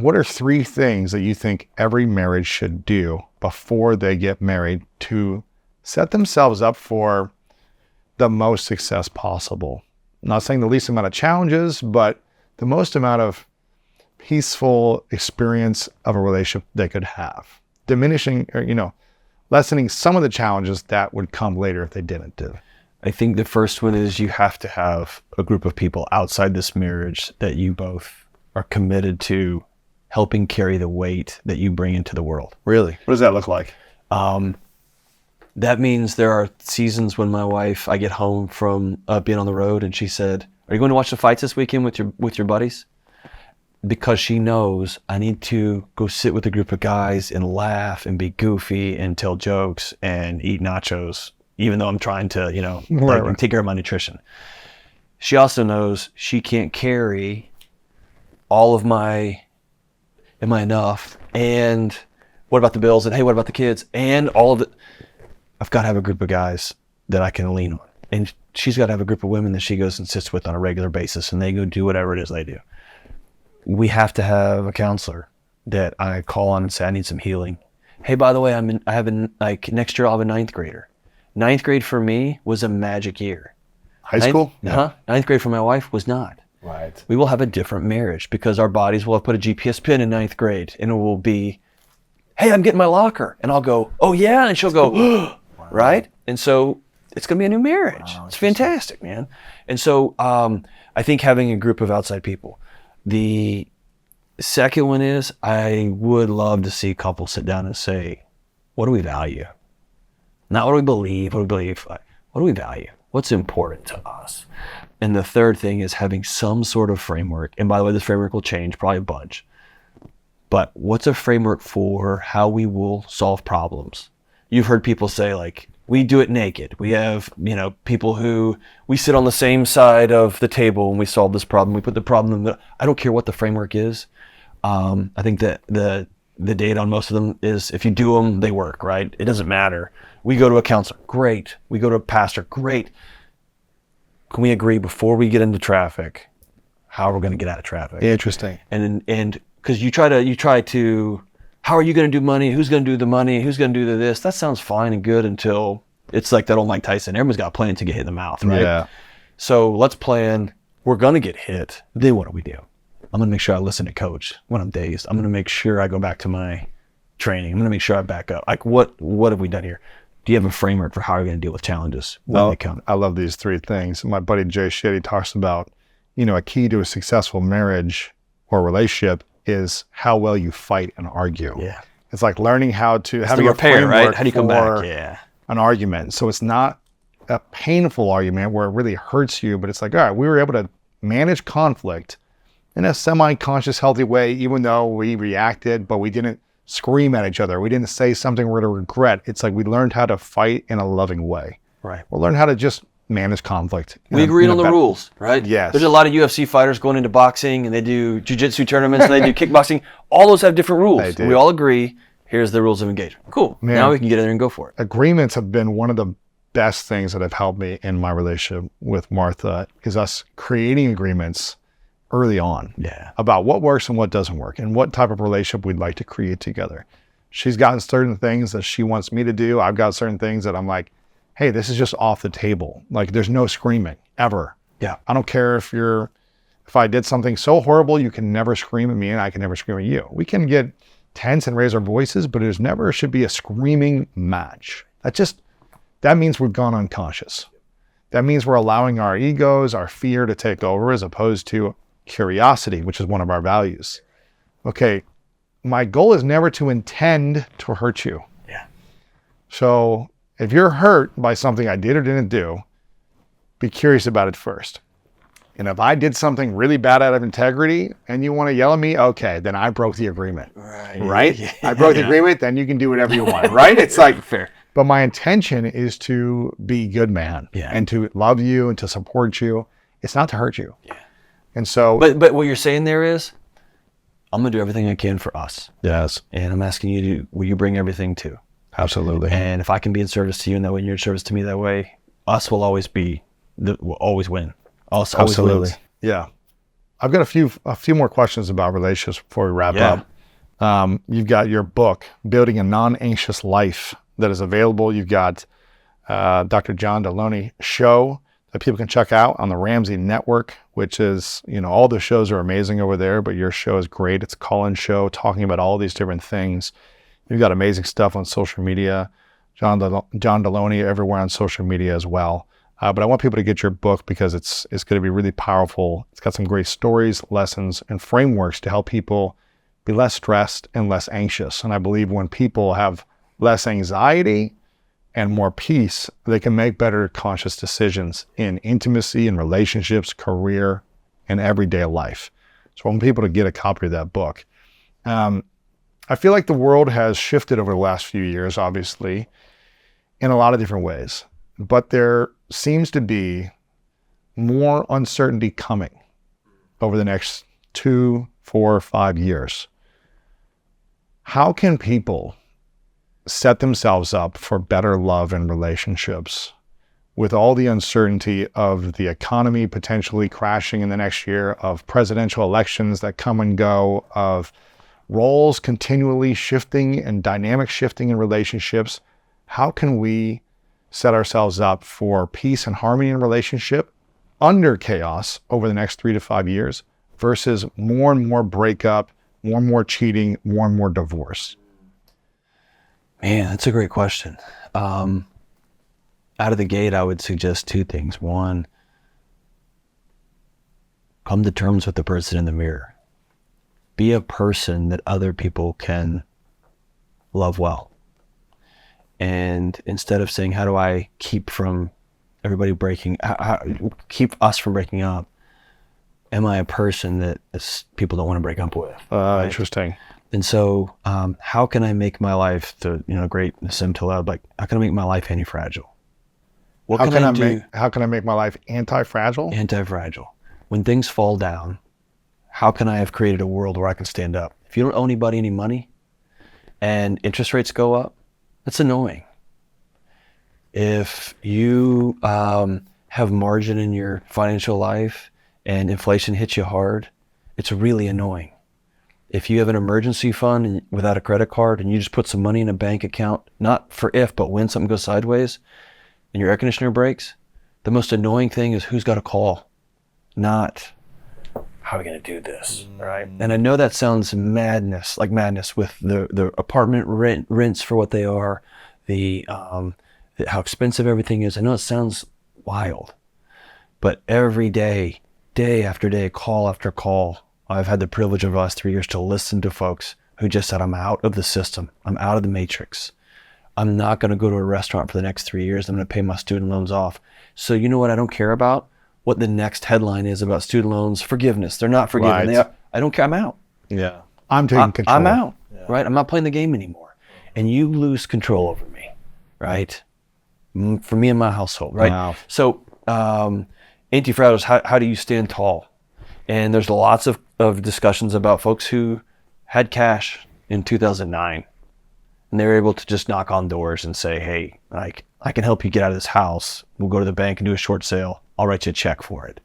what are 3 things that you think every marriage should do before they get married to set themselves up for the most success possible? I'm not saying the least amount of challenges, but the most amount of peaceful experience of a relationship they could have, diminishing or, lessening some of the challenges that would come later if they didn't do. I think the first one is you have to have a group of people outside this marriage that you both are committed to helping carry the weight that you bring into the world. Really? What does that look like? That means there are seasons when my wife, I get home from being on the road and she said, "Are you going to watch the fights this weekend with your buddies?" Because she knows I need to go sit with a group of guys and laugh and be goofy and tell jokes and eat nachos, even though I'm trying to, Right. take care of my nutrition. She also knows she can't carry all of my, am I enough? And what about the bills? And hey, what about the kids? And all of it. I've got to have a group of guys that I can lean on. And she's got to have a group of women that she goes and sits with on a regular basis, and they go do whatever it is they do. We have to have a counselor that I call on and say, I need some healing. Hey, by the way, next year I'll have a 9th grader. 9th grade for me was a magic year. High school? Yeah. 9th grade for my wife was not. Right. We will have a different marriage because our bodies will have put a GPS pin in 9th grade, and it will be, hey, I'm getting my locker. And I'll go, oh yeah. And she'll go, wow. Right? And so it's going to be a new marriage. Wow, it's fantastic, man. And so I think having a group of outside people. The second one is I would love to see couples sit down and say, what do we value? Not what do we believe, what do we value? What's important to us? And the third thing is having some sort of framework. And by the way, this framework will change, probably a bunch. But what's a framework for how we will solve problems? You've heard people say, like, we do it naked. We have, people who, we sit on the same side of the table and we solve this problem. We put the problem in the, I don't care what the framework is. I think that the data on most of them is if you do them, they work, right? It doesn't matter. We go to a counselor, great. We go to a pastor, great. Can we agree before we get into traffic, how we're going to get out of traffic? Interesting. And because you try to, how are you going to do money? Who's going to do the money? Who's going to do this? That sounds fine and good until it's like that old Mike Tyson. Everyone's got a plan to get hit in the mouth, right? Yeah. So let's plan. We're going to get hit. Then what do? I'm going to make sure I listen to coach when I'm dazed. I'm going to make sure I go back to my training. I'm going to make sure I back up. Like what have we done here? Do you have a framework for how you're going to deal with challenges when they come? I love these 3 things. My buddy Jay Shetty talks about, a key to a successful marriage or relationship is how well you fight and argue. Yeah. It's like learning how to have a repair, framework right? How do you come back? Yeah. An argument. So it's not a painful argument where it really hurts you, but it's like, all right, we were able to manage conflict in a semi-conscious, healthy way, even though we reacted, but we didn't scream at each other. We didn't say something we're to regret. It's like we learned how to fight in a loving way. Right. We learned how to just manage conflict. We agreed on the rules, right? Yes. There's a lot of UFC fighters going into boxing and they do jiu-jitsu tournaments and they do kickboxing. All those have different rules. They do. We all agree, here's the rules of engagement. Cool. Man. Now we can get in there and go for it. Agreements have been one of the best things that have helped me in my relationship with Martha, is us creating agreements early on about what works and what doesn't work and what type of relationship we'd like to create together. She's gotten certain things that she wants me to do. I've got certain things that I'm like, hey, this is just off the table. Like there's no screaming ever. Yeah. I don't care if I did something so horrible, you can never scream at me and I can never scream at you. We can get tense and raise our voices, but there's never should be a screaming match. That means we've gone unconscious. That means we're allowing our egos, our fear to take over as opposed to curiosity, which is one of our values. Okay, my goal is never to intend to hurt you. Yeah. So if you're hurt by something I did or didn't do, be curious about it first. And if I did something really bad out of integrity and you want to yell at me, okay, then I broke the agreement. Right? Yeah. I broke the agreement, then you can do whatever you want, right? It's like, fair. But my intention is to be a good man and to love you and to support you. It's not to hurt you. Yeah. And so. But what you're saying there is, I'm going to do everything I can for us. Yes. And I'm asking you will you bring everything too? Absolutely. And if I can be in service to you in that way, and you're in service to me that way, us will always win. Us always Absolutely. wins. Yeah. I've got a few more questions about relationships before we wrap Yeah. up. You've got your book, Building a Non-Anxious Life, that is available. You've got Dr. John Deloney show that people can check out on the Ramsey Network, which is, all the shows are amazing over there, but your show is great. It's a call-in show talking about all these different things. You've got amazing stuff on social media. John Deloney everywhere on social media as well. But I want people to get your book because it's going to be really powerful. It's got some great stories, lessons, and frameworks to help people be less stressed and less anxious. And I believe when people have less anxiety and more peace, they can make better conscious decisions in intimacy and relationships, career, and everyday life. So I want people to get a copy of that book. I feel like the world has shifted over the last few years, obviously, in a lot of different ways. But there seems to be more uncertainty coming over the next 2, 4, 5 years. How can people set themselves up for better love and relationships with all the uncertainty of the economy potentially crashing in the next year, of presidential elections that come and go, of roles continually shifting and dynamic shifting in relationships? How can we set ourselves up for peace and harmony in relationship under chaos over the next 3 to 5 years versus more and more breakup, more and more cheating, more and more divorce? Man, that's a great question. Out of the gate, I would suggest 2 things. One, come to terms with the person in the mirror. Be a person that other people can love well. And instead of saying, how do I keep from everybody keep us from breaking up, am I a person that people don't want to break up with? Right? Interesting. And so, how can I make my life great Nassim Taleb, like, how can I make my life anti-fragile? What How can I can do? how can I make my life anti-fragile? Anti-fragile. When things fall down, how can I have created a world where I can stand up? If you don't owe anybody any money and interest rates go up, that's annoying. If you have margin in your financial life and inflation hits you hard, it's really annoying. If you have an emergency fund without a credit card and you just put some money in a bank account, not for if, but when something goes sideways and your air conditioner breaks, the most annoying thing is who's got a call, not how are we going to do this, right? And I know that sounds madness with the apartment rents for what they are, how expensive everything is. I know it sounds wild, but every day after day, call after call, I've had the privilege over the last 3 years to listen to folks who just said, I'm out of the system. I'm out of the matrix. I'm not going to go to a restaurant for the next 3 years. I'm going to pay my student loans off. So you know what? I don't care about what the next headline is about student loans forgiveness. They're not forgiven. Right. I don't care. I'm out. Yeah. I'm taking control. I'm out, right? I'm not playing the game anymore. And you lose control over me, right? For me and my household, right? Wow. So anti-fragile is how do you stand tall? And there's lots of discussions about folks who had cash in 2009 and they were able to just knock on doors and say, hey, I can help you get out of this house. We'll go to the bank and do a short sale. I'll write you a check for it.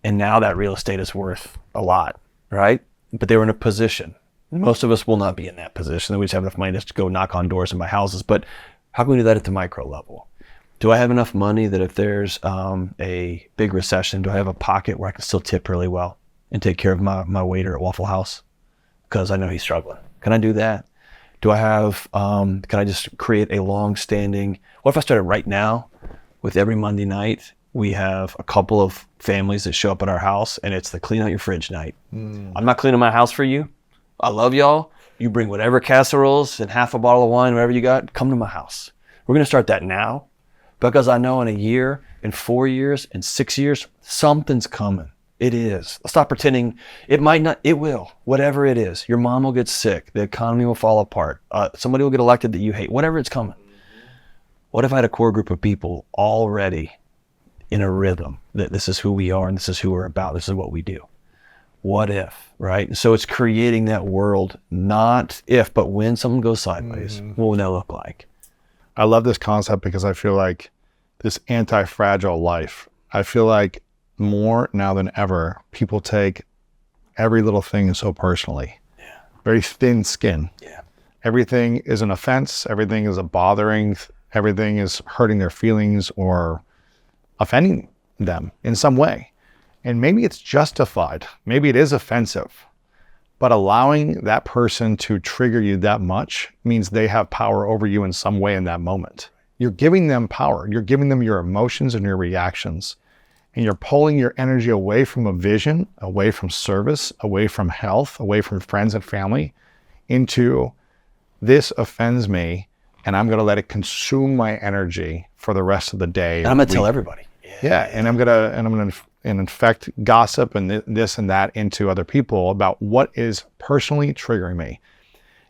And now that real estate is worth a lot, right? But they were in a position. Most of us will not be in that position. We just have enough money just to go knock on doors and buy houses. But how can we do that at the micro level? Do I have enough money that if there's a big recession, do I have a pocket where I can still tip really well and take care of my waiter at Waffle House because I know he's struggling? Can I do that? Do I have, can I just create a long-standing, what if I started right now with every Monday night, we have a couple of families that show up at our house and it's the clean out your fridge night. I'm not cleaning my house for you. I love y'all. You bring whatever casseroles and half a bottle of wine, whatever you got, come to my house. We're going to start that now because I know in a year, in 4 years, in 6 years, something's coming. It is. Let's stop pretending. It might not, it will. Whatever it is. Your mom will get sick. The economy will fall apart. Somebody will get elected that you hate. Whatever it's coming. What if I had a core group of people already in a rhythm that this is who we are and this is who we're about. This is what we do. What if, right? So it's creating that world, not if, but when something goes sideways, what will that look like? I love this concept because I feel like this anti-fragile life, I feel like more now than ever, people take every little thing so personally. Yeah. Very thin skin. Yeah. Everything is an offense. Everything is a bothering. Everything is hurting their feelings or offending them in some way. And maybe it's justified. Maybe it is offensive. But allowing that person to trigger you that much means they have power over you in some way in that moment. You're giving them power. You're giving them your emotions and your reactions. And you're pulling your energy away from a vision, away from service, away from health, away from friends and family, into this offends me, and I'm going to let it consume my energy for the rest of the day. And I'm going to tell everybody. Yeah, and I'm going to infect gossip and this and that into other people about what is personally triggering me.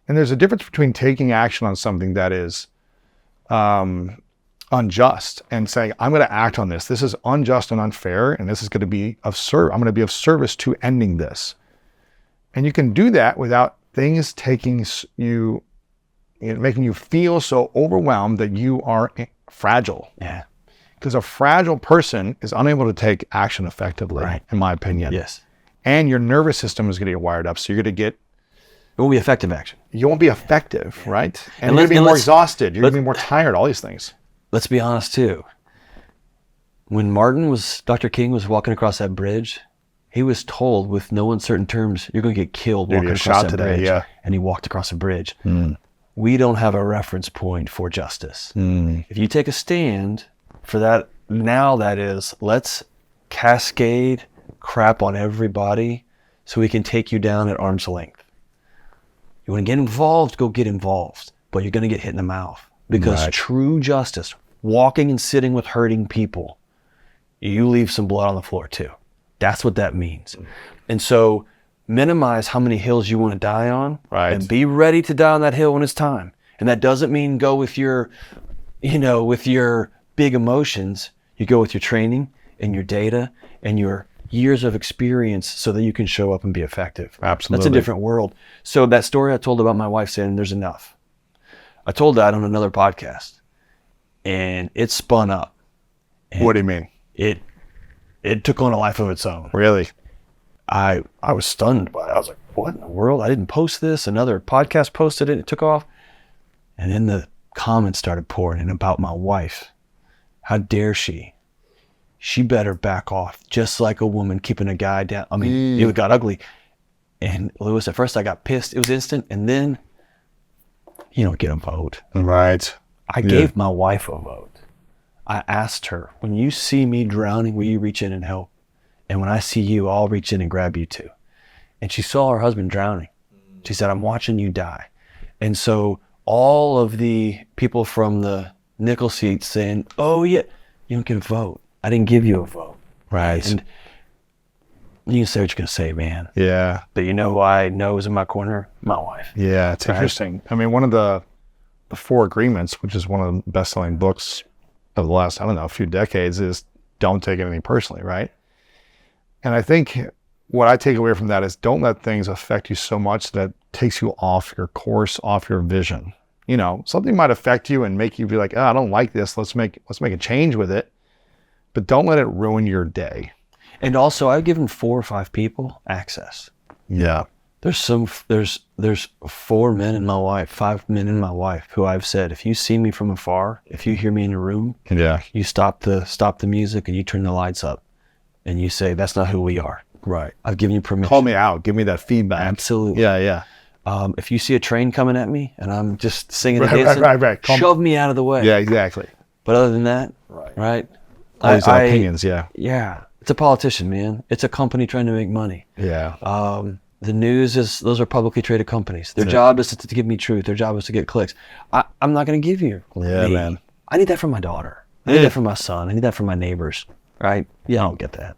And there's a difference between taking action on something that is unjust and saying, I'm going to act on this. This is unjust and unfair, and this is going to be of service. I'm going to be of service to ending this. And you can do that without things taking you, making you feel so overwhelmed that you are fragile. Yeah. Because a fragile person is unable to take action effectively, Right. in my opinion. Yes. And your nervous system is going to get wired up. So you're going to get, It won't be effective action. you won't be effective, right? And, And you're going to be and more let's- exhausted. You're going to be more tired, all these things. Let's be honest too. When Dr. King was walking across that bridge, he was told with no uncertain terms, you're going to get killed You're walking gonna across shot that today, bridge. yeah. And he walked across a bridge. We don't have a reference point for justice. If you take a stand for that, now that is, let's cascade crap on everybody so we can take you down at arm's length. You want to get involved, go get involved, but you're going to get hit in the mouth. Because Right. true justice, walking and sitting with hurting people, you leave some blood on the floor too. That's what that means. And so minimize how many hills you want to die on, Right. and be ready to die on that hill when it's time. And that doesn't mean go with your, with your big emotions. You go with your training and your data and your years of experience so that you can show up and be effective. Absolutely. That's a different world. So that story I told about my wife saying there's enough. I told that on another podcast, and it spun up. What do you mean? It took on a life of its own. Really? I was stunned by it. I was like, what in the world? I didn't post this. Another podcast posted it. It took off. And then the comments started pouring in about my wife. How dare she? She better back off, just like a woman keeping a guy down. I mean, it got ugly. And Lewis, at first I got pissed. It was instant. And then you don't get a vote. Right. I gave my wife a vote. I asked her, when you see me drowning, will you reach in and help? And when I see you, I'll reach in and grab you too. And she saw her husband drowning. She said, I'm watching you die. And so all of the people from the nickel seats saying, oh yeah, you don't get a vote. I didn't give you a vote. Right. And you can say what you're going to say, man. Yeah. But you know who I know is in my corner? My wife. Yeah, it's interesting. I mean, one of the Four Agreements, which is one of the best-selling books of the last, a few decades, is don't take anything personally, right? And I think what I take away from that is don't let things affect you so much that it takes you off your course, off your vision. Something might affect you and make you be like, oh, I don't like this. Let's make a change with it. But don't let it ruin your day. And also, I've given 4 or 5 people access. Yeah. There's 4 men in my wife, 5 men in my wife who I've said, if you see me from afar, if you hear me in a room, Yeah. you stop the music and you turn the lights up and you say, that's not who we are. Right. I've given you permission. Call me out. Give me that feedback. Absolutely. Yeah. If you see a train coming at me and I'm just singing and Right, dancing, right. shove me out of the way. Yeah, exactly. But other than that, right? All these opinions, yeah. Yeah. It's a politician, man. It's a company trying to make money. Yeah. The news those are publicly traded companies. Their job is to give me truth. Their job is to get clicks. I'm not going to give you. Yeah, me. man. I need that from my daughter. I need that from my son. I need that from my neighbors. Right? Yeah, I don't get that.